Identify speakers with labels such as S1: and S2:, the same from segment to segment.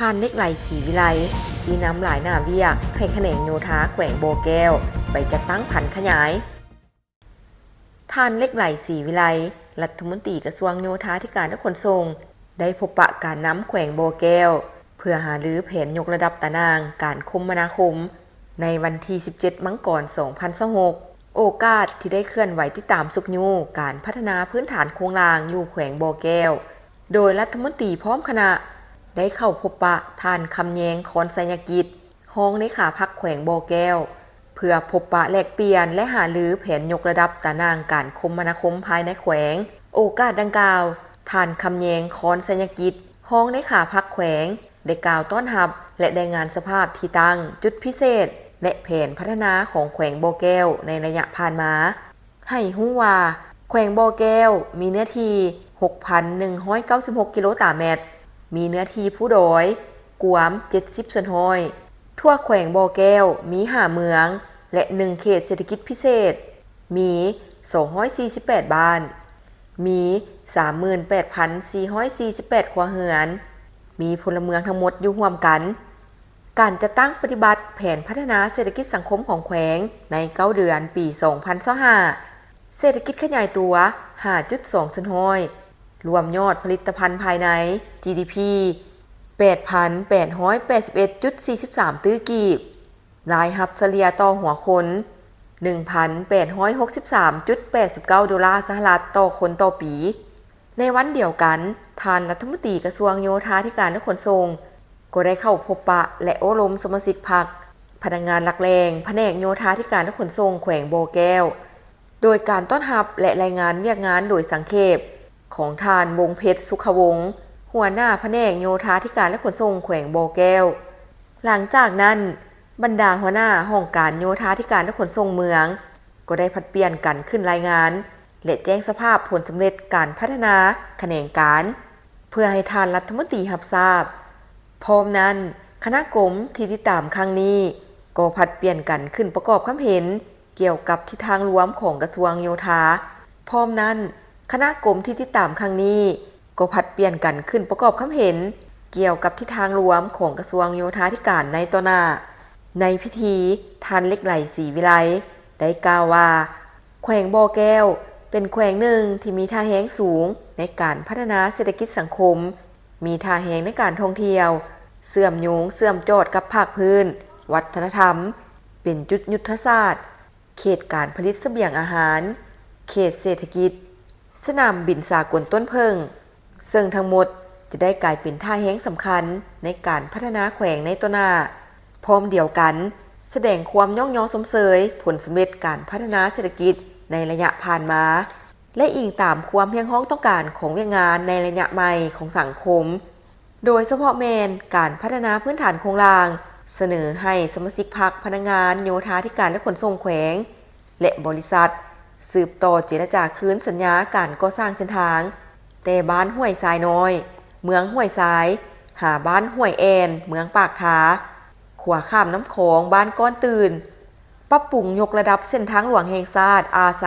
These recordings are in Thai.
S1: ทานเล็กไหลศรีวิไลสีน้ำหลายหน้าเวียกให้แขนงโยธาแขวงโบแก้วไปจัดตั้งผันขยายทานเล็กไหลศรีวิไลรัฐมนตรีกระทรวงโยธาธิการและขนส่งได้พบปะการน้ำแขวงโบแก้วเพื่อหารือแผนยกระดับตารางการคมนาคมในวันที่ 17 มังกร 2026 โอกาสที่ได้เคลื่อนไหวติดตามสุกยูการพัฒนาพื้นฐานโครงรางอยู่แขวงโบแก้วโดยรัฐมนตรีพร้อมคณะได้เข้าพบปะท่านคำแยงคอนไซยกิจห้องเลขาพักแขวงโบแก้วเพื่อพบปะแลกเปลี่ยนและหารือแผนยกระดับตารางการคมนาคมภายในแขวงโอกาสดังกล่าวท่านคำแยงคอนไซยกิจห้องเลขาพักแขวงได้กล่าวต้อนรับและได้งานสภาพที่ตั้งจุดพิเศษและแผนพัฒนาของแขวงโบแก้วในระยะผ่านมาให้ฮู้ว่าแขวงโบแก้วมีเนื้อที่ 6,196 กิโลตารเมตรมีเนื้อที่ผู้โดยกวม70 ส่วนห้อยทั่วแขวงโบแก้วมี5เมืองและ1เขตเศรษฐกิจพิเศษมี248บ้านมี 38,448 ครัวเรือนมีพลเมืองทั้งหมดอยู่ร่วมกันการจะตั้งปฏิบัติแผนพัฒนาเศรษฐกิจสังคมของแขวงใน9เดือนปี 2025เศรษฐกิจขยายตัว 5.2 ส่วนห้อยรวมยอดผลิตภัณฑ์ภายใน GDP 8,881.43 ตื้อกีบรายรับเฉลี่ยต่อหัวคน 1,863.89 ดอลลาร์สหรัฐต่อคนต่อปีในวันเดียวกันท่านรัฐมนตรีกระทรวงโยธาธิการและขนส่งก็ได้เข้าพบปะและอบรมสมาชิกพรรคพนักงานหลักแรงแผนกโยธาธิการและขนส่งแขวงโบแก้วโดยการต้อนรับและรายงานเวียกงานโดยสังเขปของท่านวงเพชรสุขวงศ์หัวหน้าแผนกโยธาธิการและขนส่งแขวงโบแก้วหลังจากนั้นบรรดาหัวหน้าห้องการโยธาธิการและขนส่งเมืองก็ได้ผลัดเปลี่ยนกันขึ้นรายงานและแจ้งสภาพผลสำเร็จการพัฒนาแขนงการเพื่อให้ท่านรัฐมนตรีรับทราบพร้อมนั้นคณะกรมที่ติดตามครั้งนี้ก็ผลัดเปลี่ยนกันขึ้นประกอบความเห็นเกี่ยวกับทิศทางรวมของกระทรวงโยธาพร้อมนั้นคณะกรมที่ติดตามครั้งนี้ก็ผลัดเปลี่ยนกันขึ้นประกอบความเห็นเกี่ยวกับทิศทางรวมของกระทรวงโยธาธิการในต่อหน้าในพิธีท่านเล็กไหลศรีวิไลได้กล่าวว่าแขวงบ่อแก้วเป็นแขวงหนึ่งที่มีท่าแรงสูงในการพัฒนาเศรษฐกิจสังคมมีท่าแรงในการท่องเที่ยวเชื่อมโยงเชื่อมจอดกับภาคพื้นวัฒนธรรมเป็นจุดยุทธศาสตร์เขตการผลิตเสบียงอาหารเขตเศรษฐกิจสนามบินสากลต้นเพิงซึ่งทั้งหมดจะได้กลายเป็นท่าแรงสำคัญในการพัฒนาแขวงในต่อหน้าพร้อมเดียวกันแสดงความย่องยอสมเสยผลสำเร็จการพัฒนาเศรษฐกิจในระยะผ่านมาและอิงตามความเพียงพ้องต้องการของแรงงานในระยะใหม่ของสังคมโดยเฉพาะแมนการพัฒนาพื้นฐานโครงสร้างเสนอให้สมาชิกพรรคพนักงานโยธาธิการและขนส่งแขวงและบริษัทสืบต่อเจรจาคืนสัญญาการก่อสร้างเส้นทางแต่บ้านห้วยทรายน้อยเมืองห้วยทรายหาบ้านห้วยแอนเมืองปากทาขวาข้ามน้ำคลองบ้านก้อนตื่นปรับปรุงยกระดับเส้นทางหลวงแห่งชาติ R3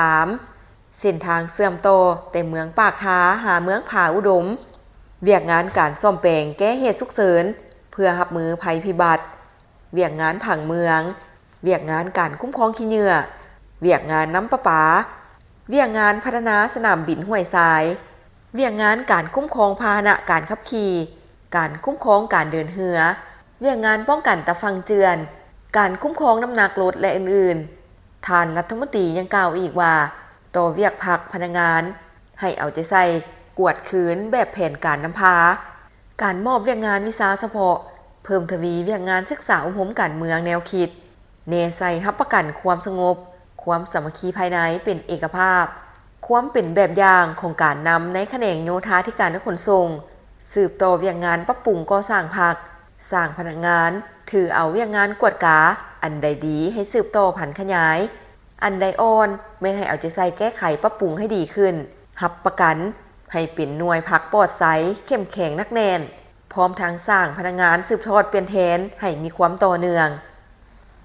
S1: เส้นทางเสื่อมต่อแต่เมืองปากทาหาเมืองผาอุดมเวียกงานการซ่อมแปลงแก้เหตุฉุกเฉินเพื่อรับมือภัยพิบัติเวียกงานผังเมืองเวียกงานการคุ้มครองขี้เหงื่อเวียกงานน้ำประปาเวียกงานพัฒนาสนามบินห้วยทรายเวียกงานการคุ้มครองพาหนะการขับขี่การคุ้มครองการเดินเรือเวียกงานป้องกันตะฟังเจือนการคุ้มครองน้ำหนักรถและอื่นๆท่านรัฐมนตรียังกล่าวอีกว่าต่อเวียกพักพนักงานให้เอาใจใส่กวดคืนแบบแผนการนำพาการมอบเวียกงานวิชาเฉพาะเพิ่มทวีเวียกงานศึกษาอบรมการเมืองแนวคิดเนใส่รับประกันความสงบความสามัคคีภายในเป็นเอกภาพความเป็นแบบอย่างของการนำในแขนงโยธาธิการและขนส่งสืบต่อเวียกงานปรับปรุงก่อสร้างพรรคสร้างพนักงานถือเอาเวียกงานกวดกาอันใดดีให้สืบต่อผันขยายอันใดอ่อนไม่ให้เอาใจใส่แก้ไขปรับปรุงให้ดีขึ้นรับประกันให้เป็นหน่วยพักปลอดไซเข้มแข็งนักแน่นพร้อมทางสร้างพนักงานสืบทอดเปลี่ยนแทนให้มีความต่อเนื่อง